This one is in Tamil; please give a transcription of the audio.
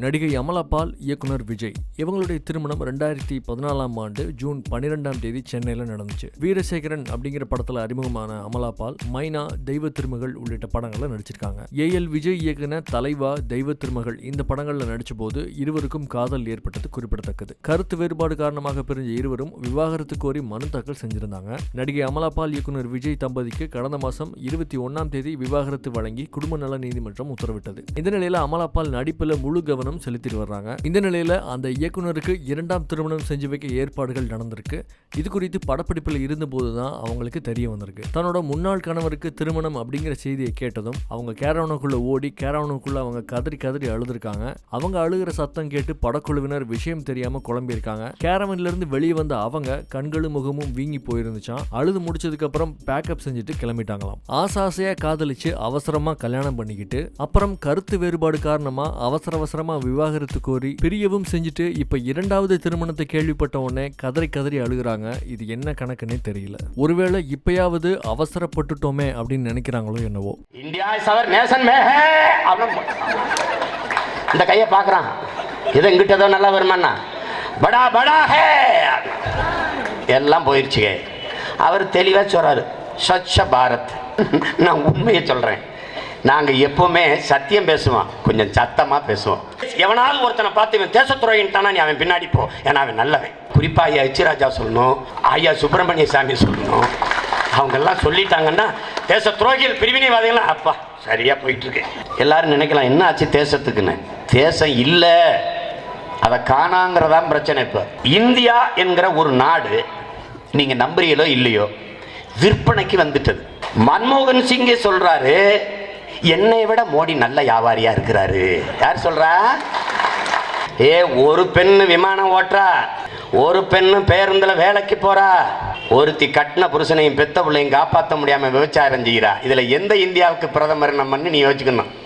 நடிகை அமலா பால், இயக்குனர் விஜய் இவங்களுடைய திருமணம் 2014ஆம் ஆண்டு ஜூன் 12ஆம் தேதி சென்னையில் நடந்துச்சு. வீரசேகரன் அப்படிங்கிற படத்தில் அறிமுகமான அமலா பால் மைனா, தெய்வ திருமகள் உள்ளிட்ட படங்களில் நடிச்சிருக்காங்க. ஏஎல் விஜய் இயக்குன தலைவா, தெய்வ திருமகள் இந்த படங்களில் நடிச்ச போது இருவருக்கும் காதல் ஏற்பட்டது குறிப்பிடத்தக்கது. கருத்து வேறுபாடு காரணமாக பிரிஞ்ச இருவரும் விவாகரத்து கோரி மனு தாக்கல் செஞ்சிருந்தாங்க. நடிகை அமலா பால், இயக்குனர் விஜய் தம்பதிக்கு கடந்த மாதம் 21ஆம் தேதி விவாகரத்து வழங்கி குடும்ப நல நீதிமன்றம் உத்தரவிட்டது. இந்த நிலையில அமலா பால் நடிப்புல முழு கவனம் செலுத்திட்டு வர்றாங்க. இந்த நிலையில அந்த இயக்குனருக்கு 2ஆம் திருமணம் செஞ்சு வைக்க ஏற்பாடுகள் நடந்திருக்கு. இது குறித்து படப்பிடிப்பில் இருந்தபோதுதான் அவங்களுக்கு தெரிய வந்திருக்கு. தன்னோட முன்னாள் கணவருக்கு திருமணம் அப்படிங்கிற செய்தியை கேட்டதும் அவங்க கேரவனுக்குள்ள ஓடி கேரவனுக்குள்ள அவங்க கதறி கதறி அழுதுருக்காங்க. அவங்க அழுகிற சத்தம் கேட்டு படக்குழுவினர் விஷயம் தெரியாம குழம்பியிருக்காங்க. கேரவன்ல இருந்து வெளியே வந்த அவங்க கண்களும் முகமும் வீங்கி போயிருந்துச்சாம். அழுது முடிச்சதுக்கு அப்புறம் பேக்கப் செஞ்சுட்டு கிளம்பிட்டாங்களாம். ஆசையா காதலிச்சு அவசரமா கல்யாணம் பண்ணிக்கிட்டு அப்புறம் கருத்து வேறுபாடு காரணமா அவசரமா விவாகரத்து கோரி பிரியவும் செஞ்சுட்டு இப்ப 2வது திருமணத்தை கேள்விப்பட்ட உடனே கதறி கதறி அழுகுறாங்க. இது என்ன கணக்குன்னே தெரியல. ஒருவேளை இப்பயாவது அவசரப்பட்டுட்டோமே அப்படின்னு நினைக்கிறாங்களோ என்னவோ. இந்தியா சவர் நேசன் மே ஹே இந்த கையை பார்க்கறான். இது எங்கிட்ட ஏதோ நல்லா வருமானா படா படா ஹே எல்லாம் போயிடுச்சு. அவர் தெளிவா சொல்றாரு, ஸ்வச்ச பாரத். நான் உண்மையை சொல்றேன். நாங்க எப்பவுமே சத்தியம் பேசுவோம், கொஞ்சம் சத்தமா பேசுவோம். எவனாவது ஒருத்தனை பார்த்து இவன் தேசத்துறையின்ட்டானா நீ அவன் பின்னாடி போ, ஏன்னா அவன் நல்லவன். குறிப்பா ஐயா எச்சிராஜா சொல்லணும், ஐயா சுப்பிரமணிய சாமி சொல்லணும். அவங்க எல்லாம் சொல்லிட்டாங்கன்னா தேச துரோகிகள் பிரிவினைவாதிகள் அப்பா சரியா போயிட்டு இருக்கு. எல்லாரும் நினைக்கலாம் என்ன ஆச்சு தேசத்துக்குன்னு. தேசம் இல்லை, அதை காணாங்கிறதான் பிரச்சனை. இப்போ இந்தியா என்கிற ஒரு நாடு நீங்க நம்புறீங்களோ இல்லையோ விற்பனைக்கு வந்துட்டது. மன்மோகன் சிங்கே சொல்றாரு, என்னை விட மோடி நல்ல வியாபாரியா இருக்கிறாரு. யார் சொல்றா? ஒரு பெண்ணு விமானம் ஓட்டுறா, ஒரு பெண்ணு பேருந்துல வேலைக்கு போறா, ஒருத்தி கட்டின புருஷனையும் பெத்த பிள்ளையும் காப்பாற்ற முடியாம விபச்சாரம் செய்கிறா. இதுல எந்த இந்தியாவுக்கு பிரதமர் நம்மன்னு நீ யோசிக்கணும்.